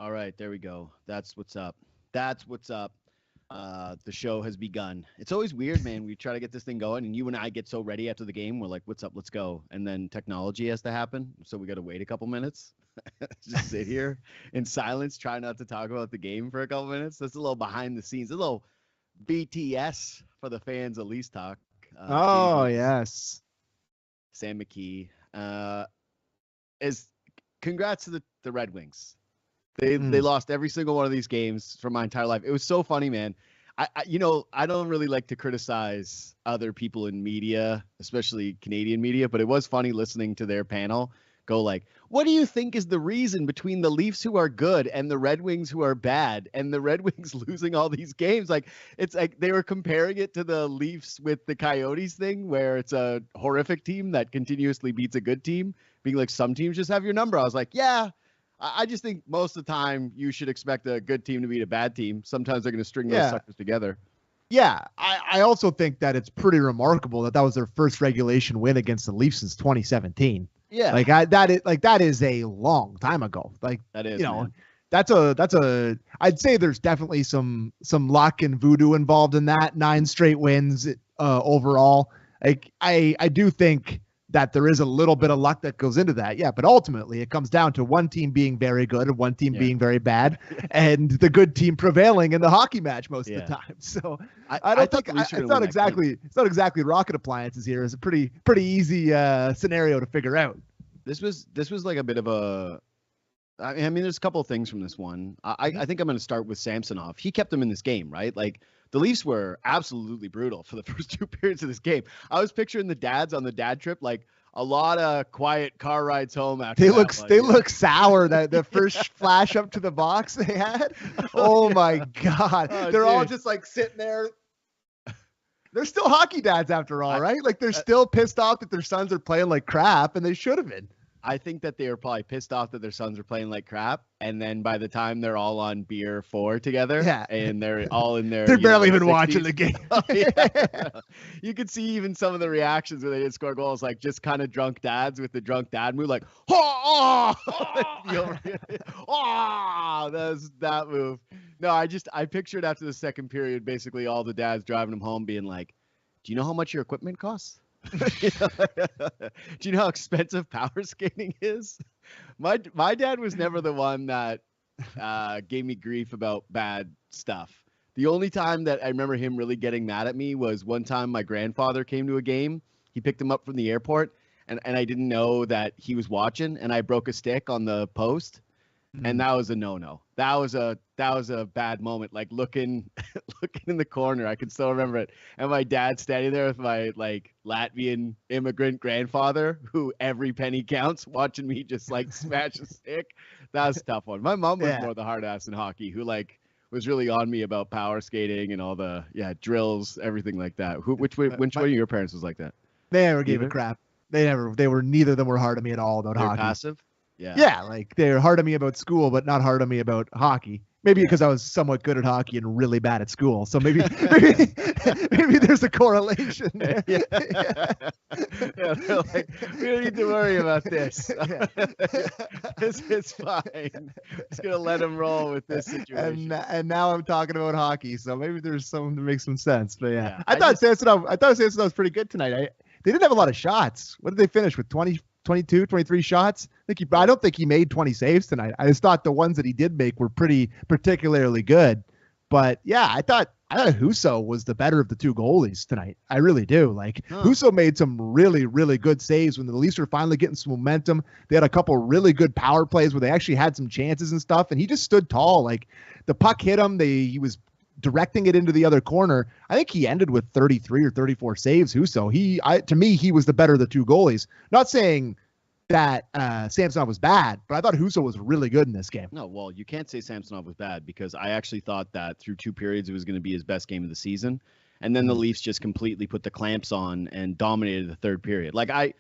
All right, there we go. That's what's up. That's what's up. The show has begun. It's always weird, man. We try to get this thing going, and you and I get so ready after the game. We're like, "What's up? Let's go!" And then technology has to happen, so we got to wait a couple minutes. Just sit here in silence, try not to talk about the game for a couple minutes. That's a little behind the scenes, a little BTS for the fans of Leafs Talk. Oh yes, Sam McKee. Is congrats to the Red Wings. They lost every single one of these games for my entire life. It was so funny, man. I don't really like to criticize other people in media, especially Canadian media, but it was funny listening to their panel go like, what do you think is the reason between the Leafs who are good and the Red Wings who are bad, and the Red Wings losing all these games? Like, it's like they were comparing it to the Leafs with the Coyotes thing, where it's a horrific team that continuously beats a good team, being like, some teams just have your number. I was like, yeah. I just think most of the time you should expect a good team to beat a bad team. Sometimes they're going to string those suckers together. Yeah, I also think that it's pretty remarkable that was their first regulation win against the Leafs since 2017. Yeah, that is a long time ago. Like that is, man. that's a. I'd say there's definitely some luck and voodoo involved in that. 9 straight wins overall. Like I do think that there is a little bit of luck that goes into that. Yeah, but ultimately it comes down to one team being very good and one team being very bad, and the good team prevailing in the hockey match most of the time. So I don't think it's not exactly rocket appliances here. It's a pretty easy scenario to figure out. This was like a bit of a. I mean, there's a couple of things from this one. I think I'm going to start with Samsonov. He kept them in this game, right? Like, the Leafs were absolutely brutal for the first 2 periods of this game. I was picturing the dads on the dad trip, like a lot of quiet car rides home after they look sour. That the first flash up to the box they had. Oh my God. They're all just like sitting there. They're still hockey dads after all, right? Like, they're still pissed off that their sons are playing like crap, and they should have been. I think that they were probably pissed off that their sons are playing like crap, and then by the time they're all on beer 4 together, and they're all in their, they're barely even 60s. Watching the game. You could see even some of the reactions when they didn't score goals, like just kind of drunk dads with the drunk dad move, like that move. No, I pictured after the second period, basically all the dads driving them home, being like, "Do you know how much your equipment costs? Do you know how expensive power skating is?" My dad was never the one that gave me grief about bad stuff. The only time that I remember him really getting mad at me was one time my grandfather came to a game. He picked him up from the airport, and I didn't know that he was watching, and I broke a stick on the post. And that was a no-no. That was a bad moment. Like looking in the corner, I can still remember it. And my dad standing there with my like Latvian immigrant grandfather, who every penny counts, watching me just like smash a stick. That was a tough one. My mom was more the hard ass in hockey, who like was really on me about power skating and all the drills, everything like that. Which one of your parents was like that? They never gave a crap. Neither of them were hard on me at all about hockey. Passive. Yeah, like they're hard on me about school, but not hard on me about hockey. Maybe because I was somewhat good at hockey and really bad at school. So maybe there's a correlation there. They're like, we don't need to worry about this. This is fine. Just gonna let them roll with this situation. And now I'm talking about hockey, so maybe there's something to make some sense. But I thought Samsonov was pretty good tonight. They didn't have a lot of shots. What did they finish with? 22, 23 shots. I don't think he made 20 saves tonight. I just thought the ones that he did make were particularly good. But yeah, I thought Husso was the better of the 2 goalies tonight. I really do. Husso made some really, really good saves when the Leafs were finally getting some momentum. They had a couple really good power plays where they actually had some chances and stuff, and he just stood tall. Like, the puck hit him. He was directing it into the other corner. I think he ended with 33 or 34 saves. Husso, to me, he was the better of the 2 goalies. Not saying that Samsonov was bad, but I thought Husso was really good in this game. No, well, you can't say Samsonov was bad, because I actually thought that through 2 periods it was going to be his best game of the season, and then the Leafs just completely put the clamps on and dominated the 3rd period. Like, I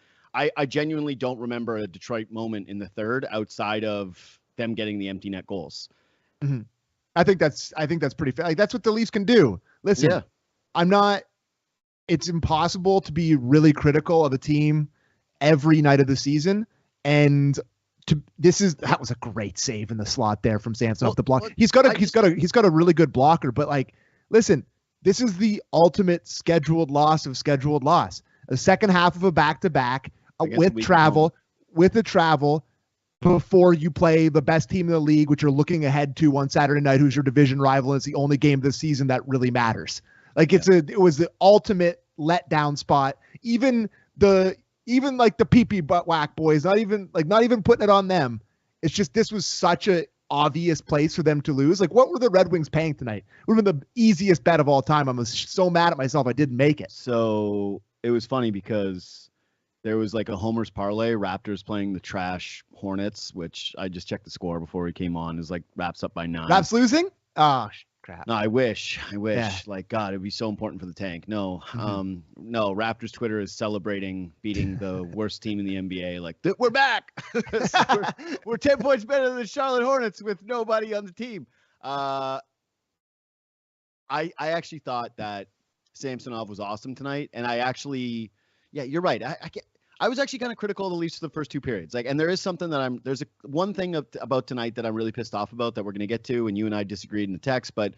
genuinely don't remember a Detroit moment in the 3rd outside of them getting the empty net goals. Mm-hmm. I think that's pretty fair. Like, that's what the Leafs can do. Listen, it's impossible to be really critical of a team every night of the season and That was a great save in the slot there from Samsonov. The block. He's got a really good blocker, but like, listen, this is the ultimate scheduled loss of scheduled loss. The second half of a back-to-back with a travel before you play the best team in the league, which you're looking ahead to on Saturday night, who's your division rival, and it's the only game of the season that really matters. Like it was the ultimate letdown spot. Even like the pee-pee butt whack boys, not even putting it on them. It's just, this was such a obvious place for them to lose. Like, what were the Red Wings paying tonight? It would have been the easiest bet of all time. I was so mad at myself I didn't make it. So it was funny because there was like a Homer's parlay, Raptors playing the trash Hornets, which I just checked the score before we came on. Is like Raps up by 9. Raps losing? Oh, crap. No, I wish. Yeah. Like, God, it'd be so important for the tank. No, no. Raptors Twitter is celebrating beating the worst team in the NBA. Like, we're back. we're 10 points better than the Charlotte Hornets with nobody on the team. I actually thought that Samsonov was awesome tonight, and you're right. I was actually kind of critical of the Leafs for the first 2 periods. Like, and there is something that there's one thing about tonight that I'm really pissed off about that we're going to get to, and you and I disagreed in the text, but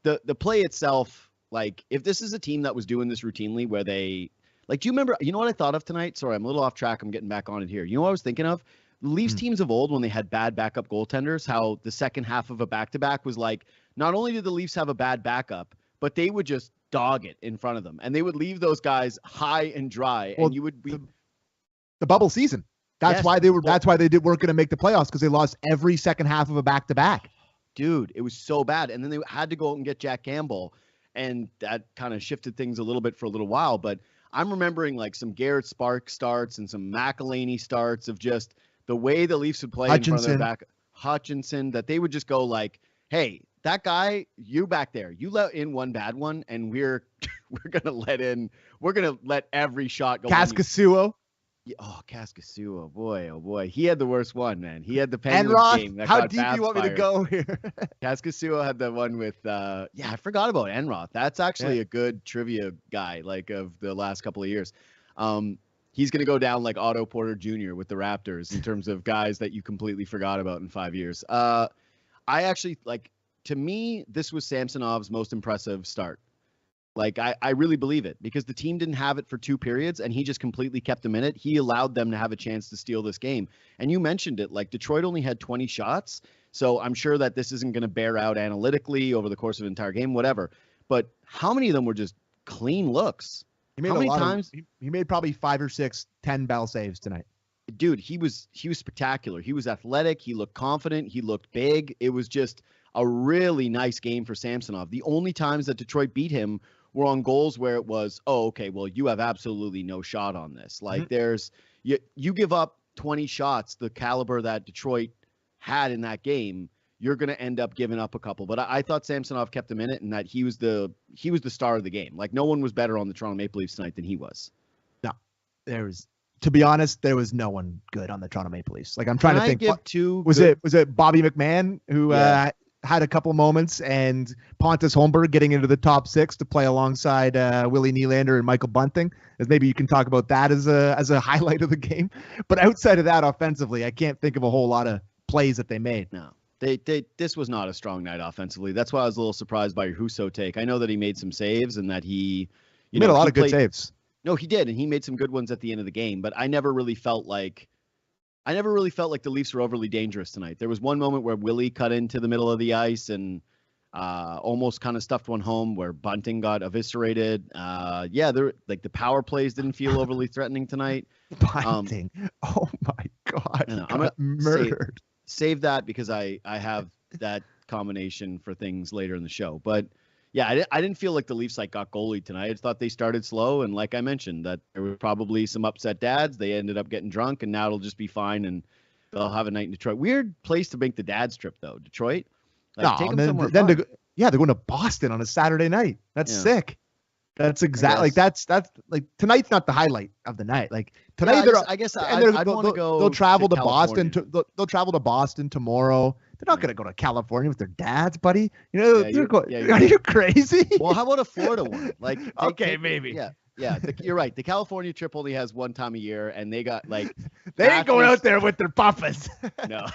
the play itself, like, if this is a team that was doing this routinely where they, like, do you remember, you know what I thought of tonight? Sorry, I'm a little off track. I'm getting back on it here. You know what I was thinking of? The Leafs teams of old, when they had bad backup goaltenders, how the second half of a back-to-back was like, not only did the Leafs have a bad backup, but they would just dog it in front of them, and they would leave those guys high and dry. And you would be the bubble season. That's why they weren't going to make the playoffs, because they lost every second half of a back-to-back. Dude, it was so bad. And then they had to go out and get Jack Campbell, and that kind of shifted things a little bit for a little while. But I'm remembering like some Garrett Sparks starts and some McElhaney starts of just the way the Leafs would play in front of their back. Hutchinson, that they would just go like, hey, that guy, you back there, you let in one bad one, and we're gonna let every shot go. Kaskasuo. Oh, Kaskasuo, oh boy, he had the worst one, man. He had the Penguins Enroth, game. That how deep do you want me to go here? Kaskasuo had the one with, I forgot about Enroth. That's actually a good trivia guy, like, of the last couple of years. He's going to go down like Otto Porter Jr. with the Raptors in terms of guys that you completely forgot about in 5 years. I actually, like, to me, this was Samsonov's most impressive start. Like, I really believe it, because the team didn't have it for 2 periods, and he just completely kept them in it. He allowed them to have a chance to steal this game. And you mentioned it, like, Detroit only had 20 shots, so I'm sure that this isn't going to bear out analytically over the course of an entire game, whatever. But how many of them were just clean looks? How many times? He made probably 5 or 6 10-bell saves tonight. Dude, he was spectacular. He was athletic. He looked confident. He looked big. It was just a really nice game for Samsonov. The only times that Detroit beat him were on goals where it was, oh, okay, well, you have absolutely no shot on this. Like, you give up 20 shots, the caliber that Detroit had in that game, you're going to end up giving up a couple. But I thought Samsonov kept him in it, and that he was the star of the game. Like, no one was better on the Toronto Maple Leafs tonight than he was. No, to be honest, there was no one good on the Toronto Maple Leafs. Like, I'm trying to think. Was it Bobby McMann who had a couple moments, and Pontus Holmberg getting into the top 6 to play alongside Willie Nylander and Michael Bunting? As maybe you can talk about that as a highlight of the game. But outside of that, offensively, I can't think of a whole lot of plays that they made. No, this was not a strong night offensively. That's why I was a little surprised by your Husso take. I know that he made some saves and that he made a lot of good saves. No, he did, and he made some good ones at the end of the game. But I never really felt like the Leafs were overly dangerous tonight. There was one moment where Willie cut into the middle of the ice and almost kind of stuffed one home where Bunting got eviscerated. The power plays didn't feel overly threatening tonight. Bunting. Oh my God. I'm gonna murdered. Save that because I have that combination for things later in the show. But yeah, I didn't feel like the Leafs got goalied tonight. I thought they started slow, and like I mentioned, that there were probably some upset dads. They ended up getting drunk, and now it'll just be fine, and they'll have a night in Detroit. Weird place to make the dads trip, though. Detroit. Take them somewhere fun. They're going to Boston on a Saturday night. That's sick. That's exactly that's like tonight's not the highlight of the night. Like tonight, they'll travel to Boston. They'll travel to Boston tomorrow. They're not going to go to California with their dads, buddy. Are you crazy? Well, how about a Florida one? Like, maybe. Yeah, Yeah, you're right. The California trip only has one time a year, and they got like they ain't going out there with their papas. No,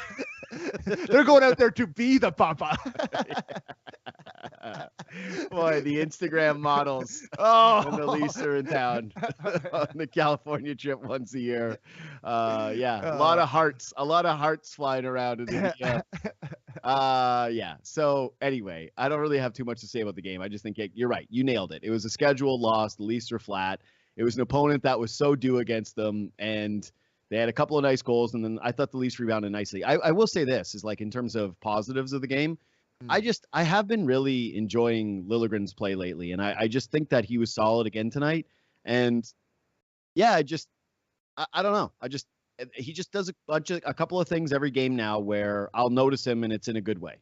they're going out there to be the papa. Boy, the Instagram models when the Leafs are in town on the California trip once a year. Yeah, a lot of hearts flying around in the yeah. So anyway, I don't really have too much to say about the game. I just think you're right. You nailed it. It was a scheduled loss. The Leafs were flat. It was an opponent that was so due against them, and they had a couple of nice goals, and then I thought the Leafs rebounded nicely. I will say this is like in terms of positives of the game, I have been really enjoying Liljegren's play lately, and I just think that he was solid again tonight. And yeah, I don't know. He just does a couple of things every game now where I'll notice him and it's in a good way.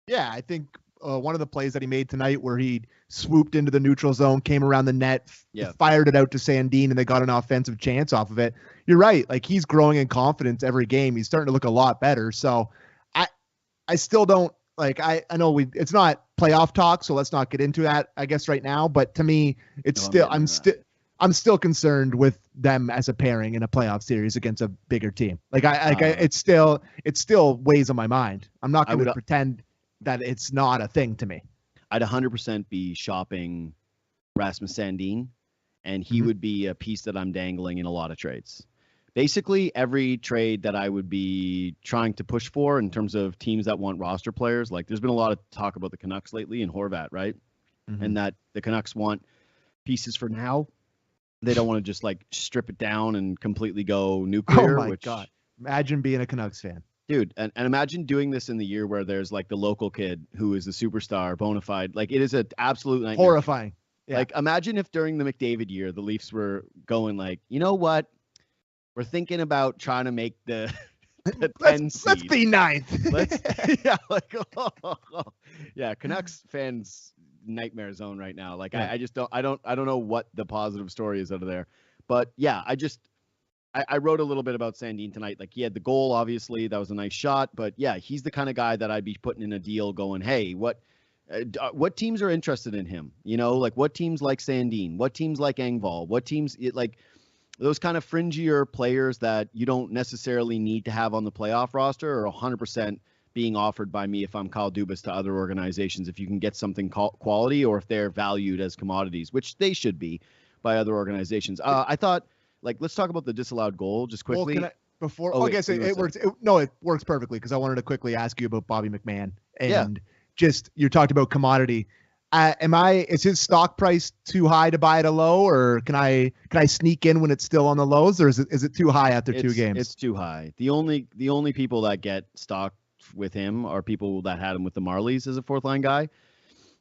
Yeah, I think one of the plays that he made tonight where he swooped into the neutral zone, came around the net, fired it out to Sandin, and they got an offensive chance off of it. You're right. Like, he's growing in confidence every game. He's starting to look a lot better. So I still don't, like, I know it's not playoff talk, so let's not get into that, I guess, right now. But to me, I'm still concerned with them as a pairing in a playoff series against a bigger team. Like, it still weighs on my mind. I'm not going to pretend that it's not a thing to me. I'd 100% be shopping Rasmus Sandin, and he would be a piece that I'm dangling in a lot of trades. Basically, every trade that I would be trying to push for in terms of teams that want roster players, like there's been a lot of talk about the Canucks lately and Horvat, right? And that the Canucks want pieces for now. They don't want to just like strip it down and completely go nuclear. Oh my God. Imagine being a Canucks fan. Dude, and imagine doing this in the year where there's like the local kid who is the superstar, bona fide. Like, it is an absolute nightmare. Horrifying. Yeah. Like, imagine if during the McDavid year, the Leafs were going like, you know what? We're thinking about trying to make the 10 seed. Let's be ninth. Yeah, Canucks fans nightmare zone right now. Like, I just don't know what the positive story is out of there. But yeah, I wrote a little bit about Sandin tonight. Like, he had the goal, obviously. That was a nice shot. But yeah, he's the kind of guy that I'd be putting in a deal going, hey, what teams are interested in him? You know, like, what teams like Sandin? What teams like Engvall? What teams, like, those kind of fringier players that you don't necessarily need to have on the playoff roster are 100% being offered by me if I'm Kyle Dubas to other organizations, if you can get something quality or if they're valued as commodities, which they should be by other organizations. I thought, like, let's talk about the disallowed goal just quickly. Well, it works. It works perfectly, because I wanted to quickly ask you about Bobby McMann and just, you talked about commodity. Is his stock price too high to buy at a low, or can I sneak in when it's still on the lows, or is it too high after 2 games? It's too high. The only people that get stock with him are people that had him with the Marlies as a fourth line guy.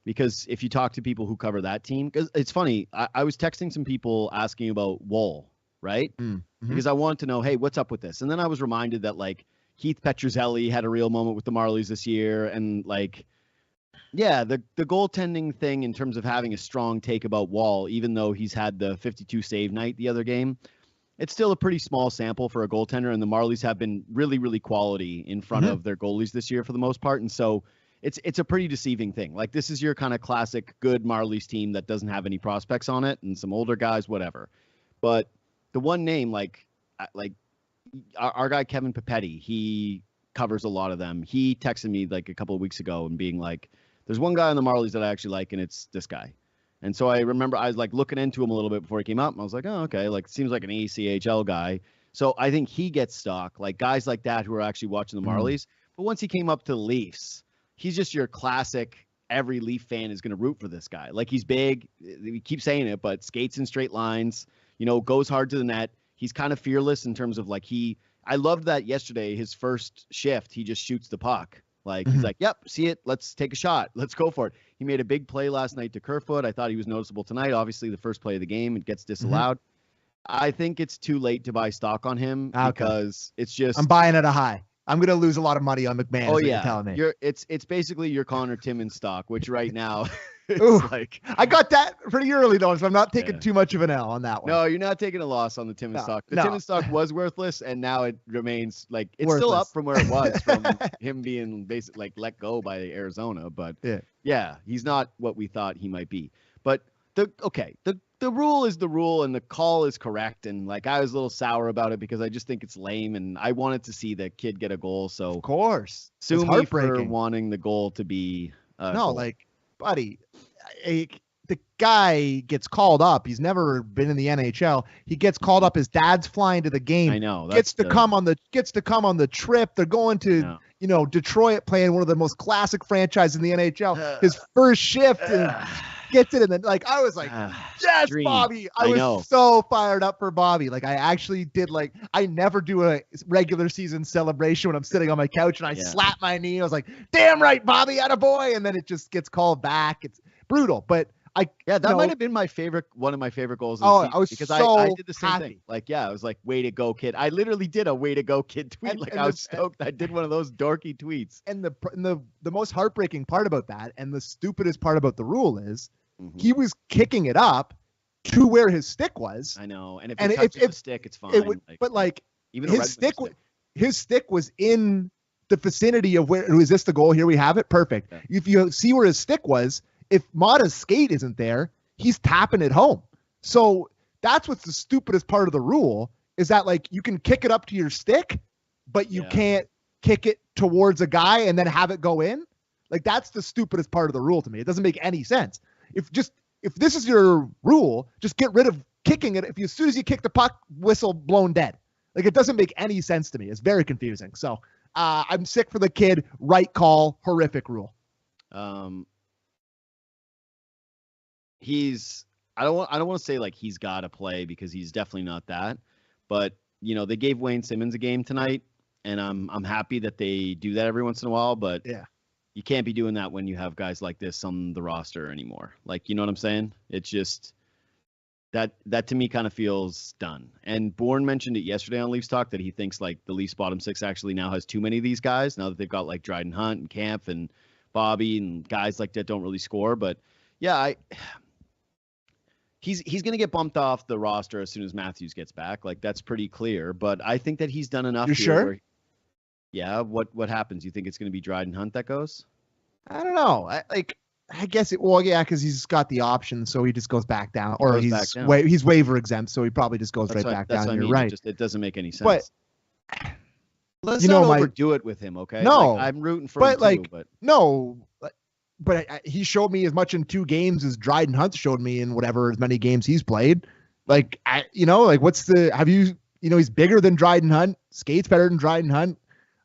Because if you talk to people who cover that team, because it's funny, I was texting some people asking about Woll, right? Because I wanted to know, hey, what's up with this? And then I was reminded that, like, Keith Petruzzelli had a real moment with the Marlies this year, and like, yeah, the goaltending thing in terms of having a strong take about Woll, even though he's had the 52 save night the other game, it's still a pretty small sample for a goaltender, and the Marlies have been really, really quality in front of their goalies this year for the most part, and so it's a pretty deceiving thing. Like, this is your kind of classic good Marlies team that doesn't have any prospects on it and some older guys, whatever. But the one name, like our guy Kevin Papetti, he covers a lot of them. He texted me like a couple of weeks ago and being like, there's one guy on the Marlies that I actually like, and it's this guy. And so I remember I was like looking into him a little bit before he came up, and I was like, oh, okay, like, seems like an ACHL guy. So I think he gets stock, like guys like that who are actually watching the Marlies. But once he came up to the Leafs, he's just your classic, every Leaf fan is going to root for this guy. Like, he's big, we keep saying it, but skates in straight lines, you know, goes hard to the net. He's kind of fearless in terms of, like, I loved that yesterday, his first shift, he just shoots the puck. Like, he's like, yep, see it, let's take a shot, let's go for it. He made a big play last night to Kerfoot. I thought he was noticeable tonight. Obviously, the first play of the game, it gets disallowed. I think it's too late to buy stock on him because it's just... I'm buying at a high. I'm going to lose a lot of money on McMann. Oh, yeah. You're telling me. It's basically your Connor Timmins stock, which right now... like, I got that pretty early, though, so I'm not taking too much of an L on that one. No, you're not taking a loss on the Timmins stock. The Timmins stock was worthless, and now it remains, like, it's worthless. Still up from where it was from him being basically, like, let go by Arizona. But, yeah, he's not what we thought he might be. But, the the rule is the rule, and the call is correct. And like, I was a little sour about it because I just think it's lame, and I wanted to see the kid get a goal. So Of course. sue It's me for heartbreaking. wanting the goal to be No, goal. like, buddy, the guy gets called up. He's never been in the NHL. He gets called up. His dad's flying to the game. I know. Gets to come on the trip. They're going to Detroit, playing one of the most classic franchises in the NHL. His first shift and gets it, and then like I was like, yes, dream. Bobby. I was so fired up for Bobby. Like I actually did. Like I never do a regular season celebration when I'm sitting on my couch and I slap my knee. I was like, damn right, Bobby, attaboy. And then it just gets called back. It's brutal, but that might have been one of my favorite goals. I was because so I did the same happy. thing. Like, I was like, way to go, kid. I literally did a way to go, kid tweet. I was stoked. I did one of those dorky tweets. And the most heartbreaking part about that, and the stupidest part about the rule is, he was kicking it up to where his stick was. I know. And if it touches the stick, it's fine. But like, even his stick was in the vicinity of where. Is this the goal? Here we have it. Perfect. Yeah. If you see where his stick was, if Mata's skate isn't there, he's tapping it home. So that's what's the stupidest part of the rule, is that like you can kick it up to your stick, but you can't kick it towards a guy and then have it go in. Like that's the stupidest part of the rule to me. It doesn't make any sense. If this is your rule, just get rid of kicking it. As soon as you kick the puck, whistle blown dead. Like it doesn't make any sense to me. It's very confusing. So I'm sick for the kid. Right call. Horrific rule. I don't want to say like he's got to play, because he's definitely not that. But they gave Wayne Simmons a game tonight, and I'm happy that they do that every once in a while. But you can't be doing that when you have guys like this on the roster anymore. Like, you know what I'm saying? It's just that to me kind of feels done. And Bourne mentioned it yesterday on Leafs Talk that he thinks like the Leafs bottom six actually now has too many of these guys, now that they've got like Dryden Hunt and Kampf and Bobby and guys like that don't really score. But he's going to get bumped off the roster as soon as Matthews gets back. Like that's pretty clear. But I think that he's done enough. You're sure? What happens? You think it's going to be Dryden Hunt that goes? I don't know. I guess it. Well, yeah, because he's got the option, so he just goes back down, or he's waiver exempt, so he probably just goes back down. You're right. It doesn't make any sense. But let's not overdo it with him, okay? No, like, I'm rooting for him too, but no. But he showed me as much in 2 games as Dryden Hunt showed me in whatever as many games he's played. Like what's the? Have you? He's bigger than Dryden Hunt. Skates better than Dryden Hunt.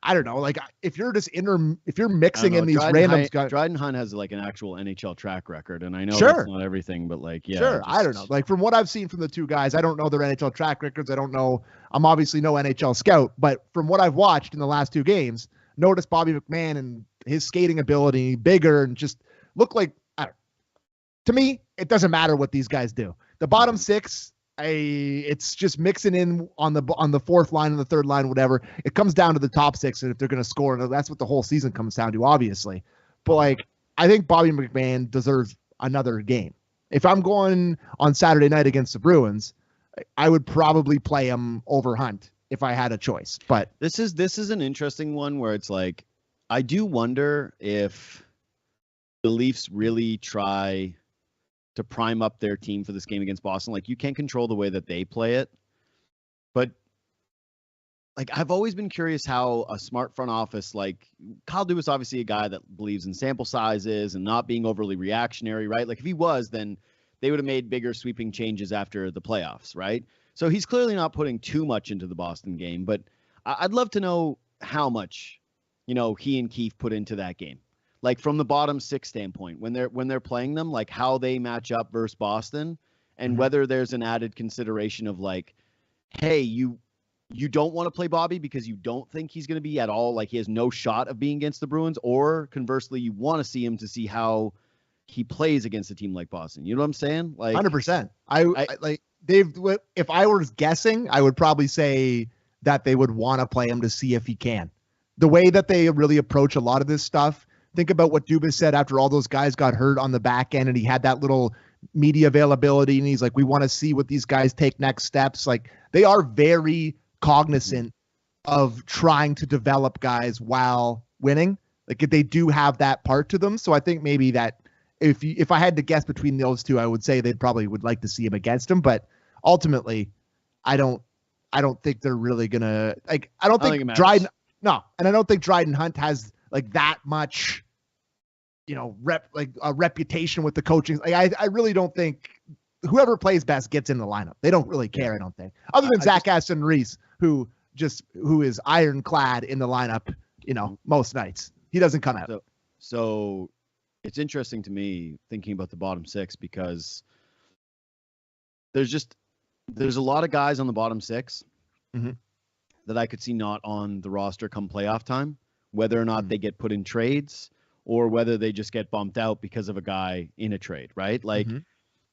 I don't know. Like if you're mixing in these randoms, Dryden Hunt has like an actual NHL track record, and I know that's not everything, but like I don't know. Like from what I've seen from the 2 guys, I don't know their NHL track records. I don't know. I'm obviously no NHL scout, but from what I've watched in the last 2 games, notice Bobby McMann and his skating ability, bigger and just look like. To me, it doesn't matter what these guys do. The bottom 6. It's just mixing in on the 4th line and the 3rd line, whatever. It comes down to the top 6 and if they're going to score. And that's what the whole season comes down to, obviously. But like, I think Bobby McMann deserves another game. If I'm going on Saturday night against the Bruins, I would probably play him over Hunt if I had a choice. But this is an interesting one where it's like, I do wonder if the Leafs really try to prime up their team for this game against Boston. Like, you can't control the way that they play it, but like, I've always been curious how a smart front office, like Kyle Dubas, obviously a guy that believes in sample sizes and not being overly reactionary, right? Like if he was, then they would have made bigger sweeping changes after the playoffs, right? So he's clearly not putting too much into the Boston game, but I'd love to know how much, he and Keefe put into that game. Like from the bottom 6 standpoint, when they're playing them, like how they match up versus Boston, and whether there's an added consideration of like, hey, you don't want to play Bobby because you don't think he's going to be at all, like he has no shot of being against the Bruins, or conversely, you want to see him to see how he plays against a team like Boston. You know what I'm saying? Like 100%. I like if I was guessing, I would probably say that they would want to play him to see if he can. The way that they really approach a lot of this stuff. Think about what Dubas said after all those guys got hurt on the back end and he had that little media availability and he's like, we want to see what these guys take next steps. Like they are very cognizant of trying to develop guys while winning. Like they do have that part to them. So I think maybe that if I had to guess between those two, I would say they probably would like to see him against him. But ultimately, I don't think they're really gonna like. I don't think Dryden. No, and I don't think Dryden Hunt has like that much, a reputation with the coaching. Like I really don't think whoever plays best gets in the lineup. They don't really care. I don't think, other than Zach Aston Reese, who is ironclad in the lineup. Most nights he doesn't come out. So it's interesting to me thinking about the bottom six because there's a lot of guys on the bottom six that I could see not on the roster come playoff time, whether or not they get put in trades or whether they just get bumped out because of a guy in a trade, right? Like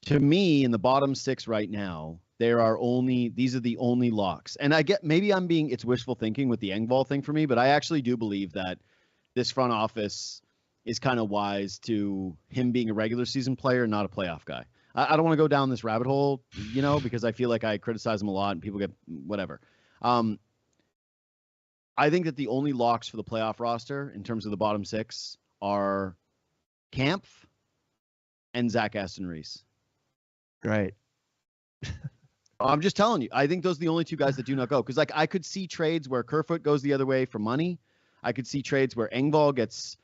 to me, in the bottom six right now, these are the only locks. And I get, maybe it's wishful thinking with the Engvall thing for me, but I actually do believe that this front office is kind of wise to him being a regular season player, not a playoff guy. I don't want to go down this rabbit hole, because I feel like I criticize him a lot and people get whatever. I think that the only locks for the playoff roster in terms of the bottom six are Kampf and Zach Aston Reese. Right. I'm just telling you. I think those are the only two guys that do not go. Because, I could see trades where Kerfoot goes the other way for money. I could see trades where Engvall gets,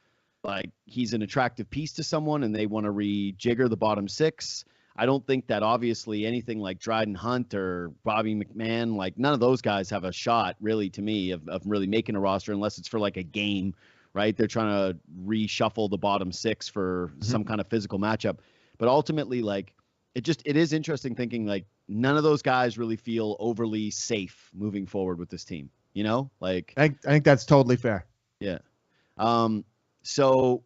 he's an attractive piece to someone and they want to rejigger the bottom six. I don't think that obviously anything like Dryden Hunt or Bobby McMann, none of those guys have a shot, really, to me, of really making a roster unless it's for, a game, right? They're trying to reshuffle the bottom six for some kind of physical matchup. But ultimately, it is interesting thinking, none of those guys really feel overly safe moving forward with this team, I think that's totally fair. Yeah. So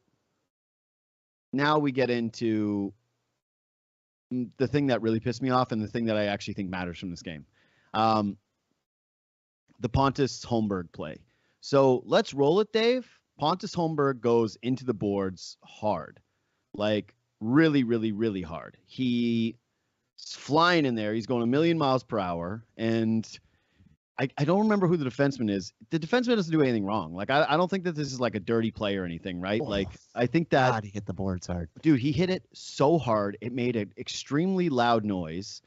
now we get into the thing that really pissed me off and the thing that I actually think matters from this game. The Pontus Holmberg play. So let's roll it, Dave. Pontus Holmberg goes into the boards hard, really, really, really hard. He's flying in there. He's going 1,000,000 miles per hour. And I don't remember who the defenseman is. The defenseman doesn't do anything wrong. I don't think that this is a dirty play or anything, right? I think that God, he hit the boards hard. Dude, he hit it so hard. It made an extremely loud noise.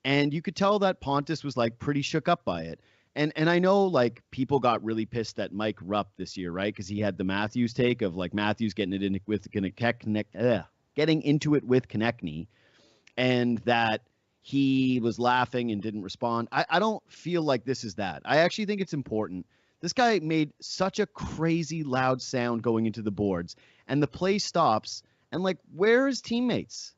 And you could tell that Pontus was pretty shook up by it. And I know people got really pissed at Mike Rupp this year, right? Because he had the Matthews take of Matthews getting it in with getting into it with Konechny, and that he was laughing and didn't respond. I don't feel like this is that. I actually think it's important. This guy made such a crazy loud sound going into the boards, and the play stops, and where are his teammates?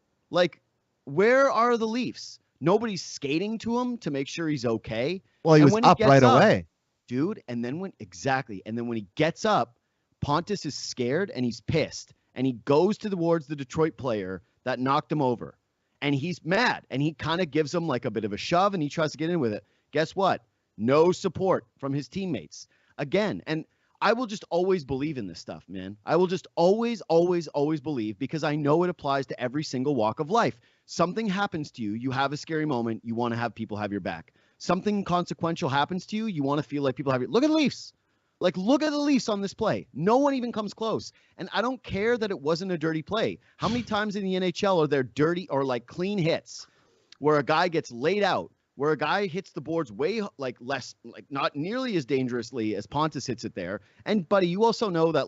Where are the Leafs? Nobody's skating to him to make sure he's okay. Well, he was up right away. Dude, and then when he gets up, Pontus is scared and he's pissed. And he goes towards the Detroit player that knocked him over. And he's mad. And he kind of gives him a bit of a shove and he tries to get in with it. Guess what? No support from his teammates. Again, and I will just always believe in this stuff, man. I will just always, always, always believe because I know it applies to every single walk of life. Something happens to you. You have a scary moment. You want to have people have your back. Something consequential happens to you. You want to feel like people have your... Look at the Leafs. Look at the Leafs on this play. No one even comes close. And I don't care that it wasn't a dirty play. How many times in the NHL are there dirty or clean hits where a guy gets laid out, where a guy hits the boards way less, not nearly as dangerously as Pontus hits it there. And buddy, you also know that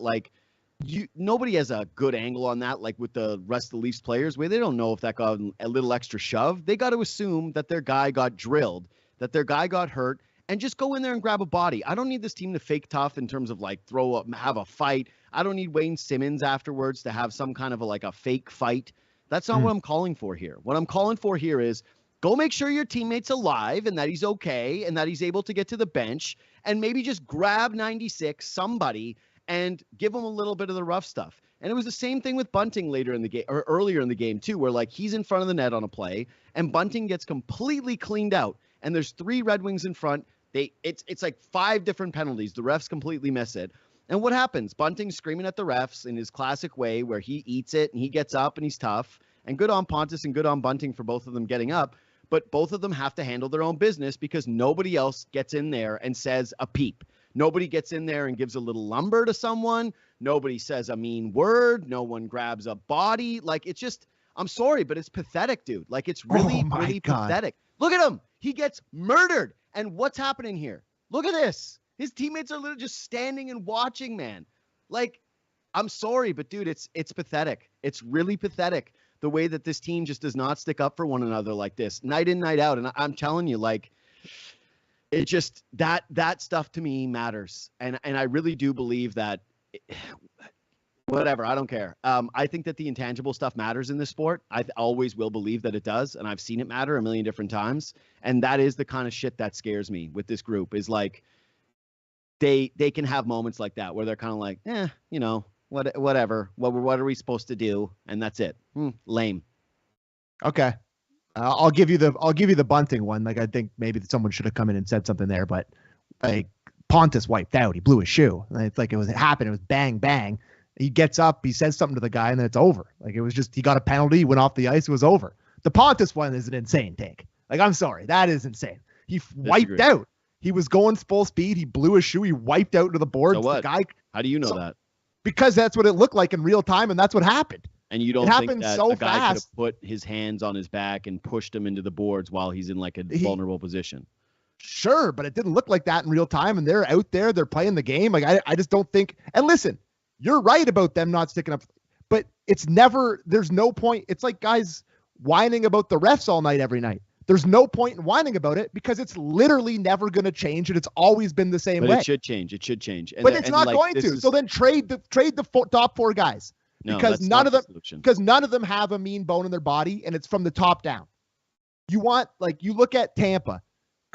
nobody has a good angle on that, with the rest of the Leafs players, where they don't know if that got a little extra shove. They got to assume that their guy got drilled, that their guy got hurt, and just go in there and grab a body. I don't need this team to fake tough in terms of have a fight. I don't need Wayne Simmons afterwards to have some kind of a fake fight. That's not what I'm calling for here. What I'm calling for here is go make sure your teammate's alive and that he's okay and that he's able to get to the bench, and maybe just grab 96, somebody, and give him a little bit of the rough stuff. And it was the same thing with Bunting later in the game, or earlier in the game too, where he's in front of the net on a play and Bunting gets completely cleaned out. And there's 3 Red Wings in front. It's 5 different penalties. The refs completely miss it. And what happens? Bunting's screaming at the refs in his classic way where he eats it and he gets up and he's tough. And good on Pontus and good on Bunting for both of them getting up. But both of them have to handle their own business because nobody else gets in there and says a peep. Nobody gets in there and gives a little lumber to someone. Nobody says a mean word. No one grabs a body. Like, it's just, I'm sorry, but it's pathetic, dude. Like, it's really, really pathetic. Look at him. He gets murdered. And what's happening here? Look at this. His teammates are literally just standing and watching, man. Like, I'm sorry, but dude, it's pathetic. It's really pathetic the way that this team just does not stick up for one another like this, night in, night out. And I'm telling you, like, it just, that stuff to me matters. And I really do believe that, whatever, I don't care. I think that the intangible stuff matters in this sport. I always will believe that it does, and I've seen it matter a million different times. And that is the kind of shit that scares me with this group, is like, they can have moments like that where they're kind of like, you know, whatever. What are we supposed to do? And that's it. Lame. Okay. I'll give you the bunting one. Like, I think maybe someone should have come in and said something there, but like, Pontus wiped out. He blew his shoe. And it's like, it happened. It was bang, bang. He gets up, he says something to the guy, and then it's over. Like, it was just, he got a penalty, he went off the ice, it was over. The Pontus one is an insane take. Like, I'm sorry, that is insane. He wiped out. He was going full speed. He blew his shoe. He wiped out into the boards. So what? The guy, how do you know that? Because that's what it looked like in real time, and that's what happened. And you don't think that a guy could have put his hands on his back and pushed him into the boards while he's in like a vulnerable position? Sure, but it didn't look like that in real time, and they're out there. They're playing the game. Like, I just don't think – and listen, you're right about them not sticking up, but it's never – there's no point. It's like guys whining about the refs all night every night. There's no point in whining about it because it's literally never going to change, and it's always been the same way. But it should change. It should change. But it's not going to. So then trade the top four guys because none of them have a mean bone in their body, and it's from the top down. You want, like, you look at Tampa,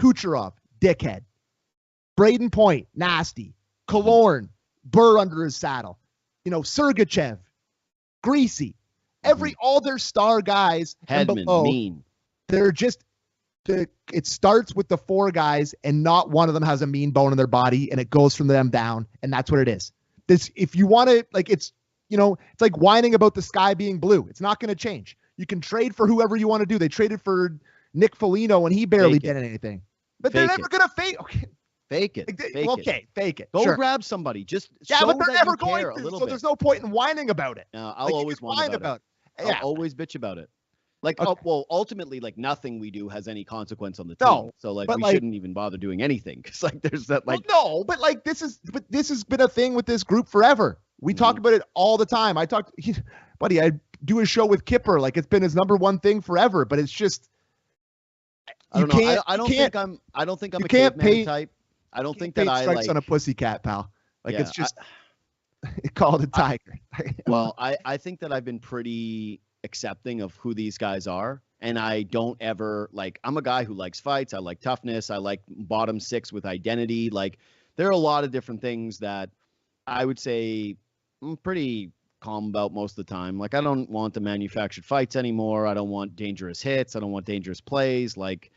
Kucherov, dickhead. Braden Point, nasty. Killorn, burr under his saddle. You know, Sergachev, greasy. All their star guys Hedman, below, mean. They're just, it starts with the four guys, and not one of them has a mean bone in their body, and it goes from them down, and that's what it is. This, if you want to, like, it's, you know, it's like whining about the sky being blue. It's not going to change. You can trade for whoever you want to do. They traded for Nick Foligno, and he barely did anything. But they're never going to fake. Okay. Fake it. Fake it. Go grab somebody. Just show but they're that never you going care to. a little so bit. There's no point in whining about it. No, I'll always whine about it. Yeah. I'll always bitch about it. Like, well, ultimately, like, nothing we do has any consequence on the team. No, so like, we shouldn't even bother doing anything because like, there's that like. Well, no, but like, this has been a thing with this group forever. We talk about it all the time. I do a show with Kipper. Like, it's been his number one thing forever. But it's just. I don't know. I don't think I'm a caveman type. I don't think that I strikes on a pussycat, pal. Like, it's just call it a tiger. Well, I think that I've been pretty accepting of who these guys are, and I don't ever like. I'm a guy who likes fights. I like toughness. I like bottom six with identity. Like, there are a lot of different things that I would say I'm pretty calm about most of the time. Like, I don't want the manufactured fights anymore. I don't want dangerous hits. I don't want dangerous plays. Like,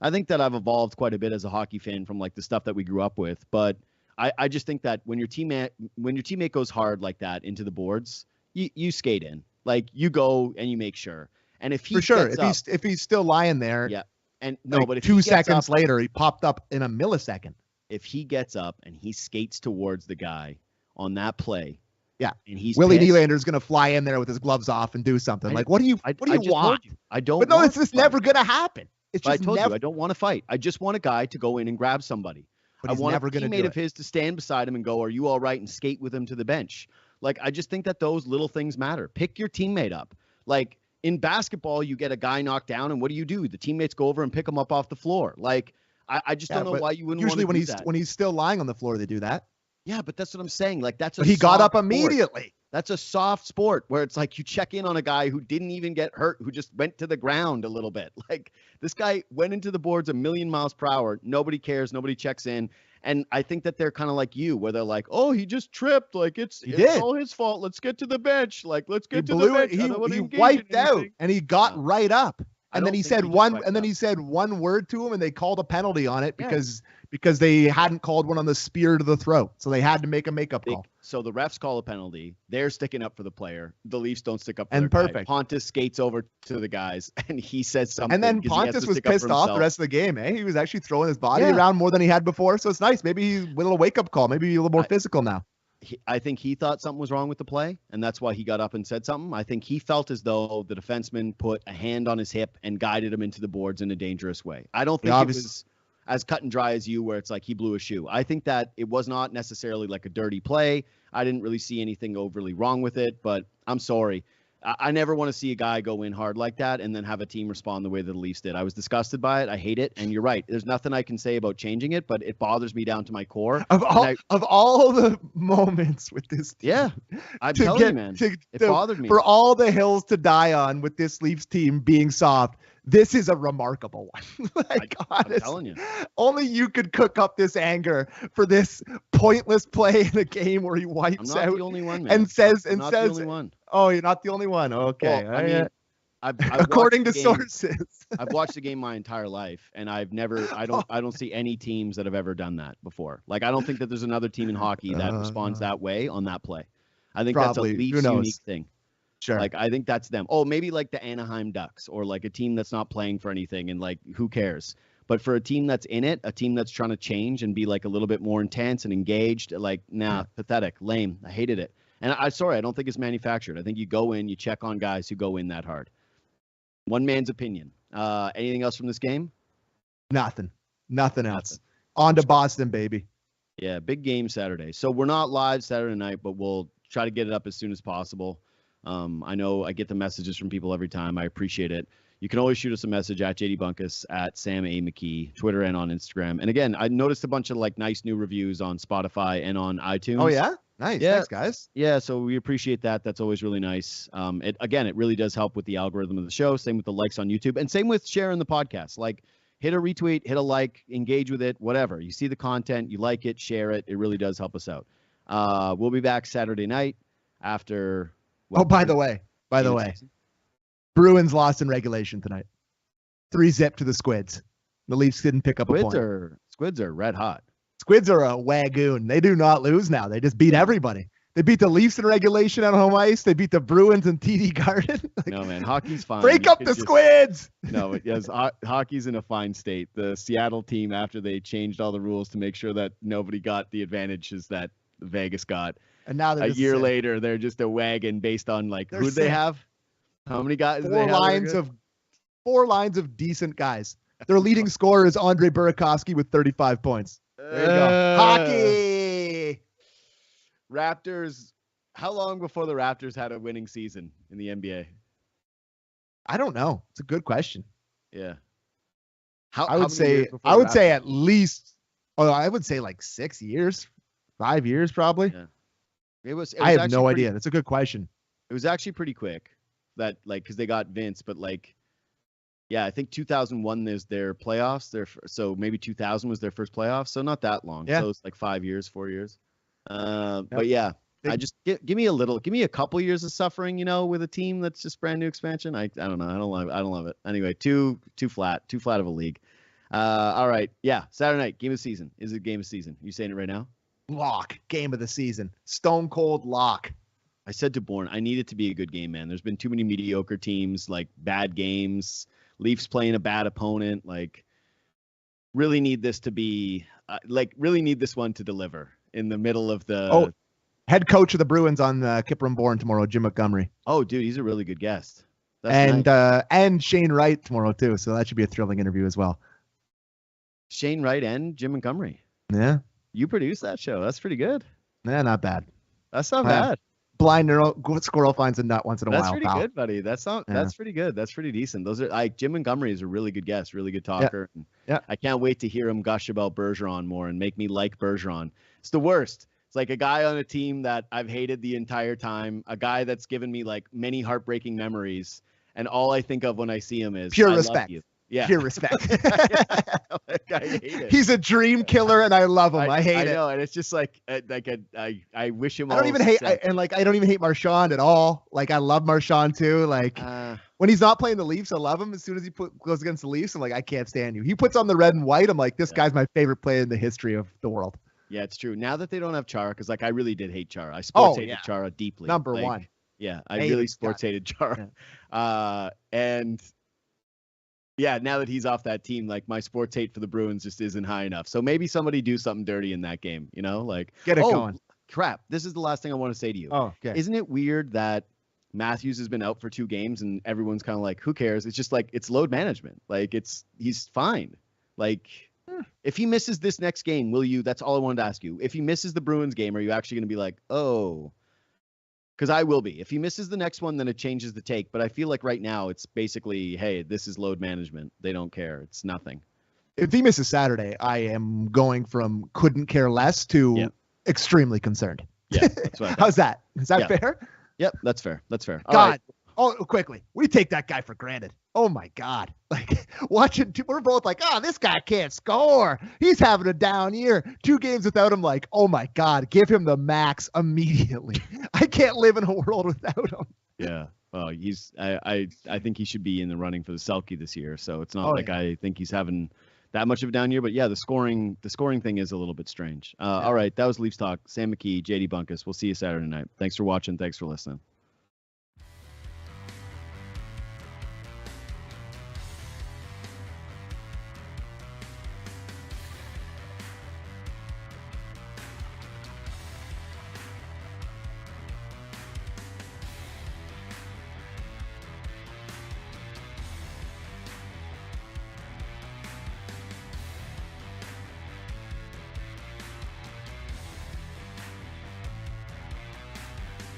I think that I've evolved quite a bit as a hockey fan from like the stuff that we grew up with. But I just think that when your teammate goes hard like that into the boards, you skate in. Like, you go and you make sure. And if he if he's still lying there, yeah. And no, but if 2 seconds later he popped up in a millisecond. If he gets up and he skates towards the guy on that play, yeah, and he's Willie pissed, Nylander's gonna fly in there with his gloves off and do something. Like, what do you want? I don't. But no, it's just never gonna happen. It's just I told you I don't want to fight. I just want a guy to go in and grab somebody. But I want a teammate of his to stand beside him and go, "Are you all right?" and skate with him to the bench. Like, I just think that those little things matter. Pick your teammate up. Like, in basketball, you get a guy knocked down, and what do? The teammates go over and pick him up off the floor. Like, I just don't know why you wouldn't want to do that. When he's still lying on the floor, they do that. Yeah, but that's what I'm saying. Like, But he got up immediately. That's a soft sport where it's like you check in on a guy who didn't even get hurt, who just went to the ground a little bit. Like, this guy went into the boards a million miles per hour. Nobody cares. Nobody checks in. And I think that they're kind of like you, where they're like, "Oh, he just tripped. Like, it's all his fault. Let's get to the bench. Like, let's get to the bench." He wiped out, and he got right up. And then he said one word to him, and they called a penalty on it because they hadn't called one on the spear to the throat, so they had to make a makeup call. So the refs call a penalty. They're sticking up for the player. The Leafs don't stick up for and their perfect. Guy. Pontus skates over to the guys, and he says something. And then Pontus was pissed off the rest of the game. He was actually throwing his body around more than he had before, so it's nice. Maybe he's a little wake up call. Maybe he's a little more physical now. I think he thought something was wrong with the play, and that's why he got up and said something. I think he felt as though the defenseman put a hand on his hip and guided him into the boards in a dangerous way. I don't think it was as cut and dry as you, where it's like he blew a shoe. I think that it was not necessarily like a dirty play. I didn't really see anything overly wrong with it, but I'm sorry. I never want to see a guy go in hard like that and then have a team respond the way that the Leafs did. I was disgusted by it. I hate it. And you're right. There's nothing I can say about changing it, but it bothers me down to my core. Of all the moments with this team. Yeah. I'm telling you, man. It bothered me. For all the hills to die on with this Leafs team being soft, this is a remarkable one. I'm telling you. Only you could cook up this anger for this pointless play in a game where he wipes out. I'm not the only one, man. And says, the only one. Oh, you're not the only one. Okay. Well, I mean, I've according to sources. I've watched the game my entire life, and I don't see any teams that have ever done that before. Like, I don't think that there's another team in hockey that responds that way on that play. I think that's a Leafs unique thing. Sure. Like, I think that's them. Oh, maybe like the Anaheim Ducks, or like a team that's not playing for anything, and like, who cares? But for a team that's in it, a team that's trying to change and be like a little bit more intense and engaged, like, nah, pathetic, lame. I hated it. And I don't think it's manufactured. I think you go in, you check on guys who go in that hard. One man's opinion. Anything else from this game? Nothing else. On to Boston, baby. Yeah, big game Saturday. So we're not live Saturday night, but we'll try to get it up as soon as possible. I know I get the messages from people every time. I appreciate it. You can always shoot us a message at JD Bunkis, at Sam A. McKee, Twitter and on Instagram. And again, I noticed a bunch of like nice new reviews on Spotify and on iTunes. Oh, yeah? Nice. Yeah. Thanks, guys. Yeah, so we appreciate that. That's always really nice. It really does help with the algorithm of the show. Same with the likes on YouTube, and same with sharing the podcast. Like, hit a retweet, hit a like, engage with it, whatever. You see the content, you like it, share it. It really does help us out. We'll be back Saturday night after. By the way, Bruins lost in regulation tonight. 3-0 to the Squids. The Leafs didn't pick up a point. Squids are red hot. Squids are a wagoon. They do not lose now. They just beat everybody. They beat the Leafs in regulation on home ice. They beat the Bruins in TD Garden. No, man, hockey's fine. Break up the Squids. No, yes, hockey's in a fine state. The Seattle team, after they changed all the rules to make sure that nobody got the advantages that Vegas got, and now a year later, they're just a wagon based on like who they have, how many guys. Four lines of decent guys. Their leading scorer is Andre Burakovsky with 35 points. There you go. Hockey. Raptors. How long before the Raptors had a winning season in the NBA? I don't know. It's a good question. Yeah. I would say at least. Oh, I would say like 6 years, 5 years probably. Yeah. It was I have no idea. That's a good question. It was actually pretty quick. That like because they got Vince, but like. Yeah, I think 2001 is their playoffs. So maybe 2000 was their first playoffs. So not that long. Yeah. So it's like 5 years, 4 years. But yeah, I just give me a couple years of suffering, with a team that's just brand new expansion. I don't know. I don't love it. Anyway, too flat of a league. All right. Yeah. Saturday night, game of the season. Is it game of the season? You saying it right now? Lock. Game of the season. Stone cold lock. I said to Bourne, I need it to be a good game, man. There's been too many mediocre teams, like bad games. Leafs playing a bad opponent, like really need this to be really need this one to deliver in the middle of the head coach of the Bruins on Kipper and Bourne tomorrow, Jim Montgomery. Oh, dude, he's a really good guest. That's nice. And Shane Wright tomorrow too, so that should be a thrilling interview as well. Shane Wright and Jim Montgomery. Yeah. You produced that show. That's pretty good. Yeah, not bad. That's not bad. Blind squirrel finds a nut once in a while. That's pretty good, buddy. That's pretty good. That's pretty decent. Those are like Jim Montgomery is a really good guest, really good talker. Yeah. I can't wait to hear him gush about Bergeron more and make me like Bergeron. It's the worst. It's like a guy on a team that I've hated the entire time, a guy that's given me like many heartbreaking memories, and all I think of when I see him is pure I respect. love you. Yeah. Pure respect. I hate it. He's a dream killer, and I love him. I hate it. I know, and it's just like I wish him. I don't even hate, I don't even hate Marchand at all. Like I love Marchand too. Like when he's not playing the Leafs, I love him. As soon as he goes against the Leafs, I'm like, I can't stand you. He puts on the red and white. I'm like, this guy's my favorite player in the history of the world. Yeah, it's true. Now that they don't have Chara, because like I really did hate Chara. I hated Chara deeply. Number one. Yeah, I really hated Chara. Yeah. And yeah, now that he's off that team, like my sports hate for the Bruins just isn't high enough. So maybe somebody do something dirty in that game, like get it going. crap. This is the last thing I want to say to you. Oh, okay. Isn't it weird that Matthews has been out for 2 games and everyone's kind of like, who cares? It's just like, it's load management. Like, he's fine. Like, if he misses this next game, will you? That's all I wanted to ask you. If he misses the Bruins game, are you actually going to be like, oh? Because I will be. If he misses the next one, then it changes the take. But I feel like right now it's basically, hey, this is load management. They don't care. It's nothing. If he misses Saturday, I am going from couldn't care less to extremely concerned. Yeah, that's what I thought. How's that? Is that fair? Yep, that's fair. That's fair. God. All right. Oh, quickly. We take that guy for granted. Oh, my God. Like, watching, we're both like, oh, this guy can't score. He's having a down year. 2 games without him, like, oh, my God, give him the max immediately. I can't live in a world without him. Yeah. Well, I think he should be in the running for the Selke this year. So it's not I think he's having that much of a down year. But, yeah, the scoring thing is a little bit strange. All right, that was Leafs Talk. Sam McKee, JD Bunkis. We'll see you Saturday night. Thanks for watching. Thanks for listening.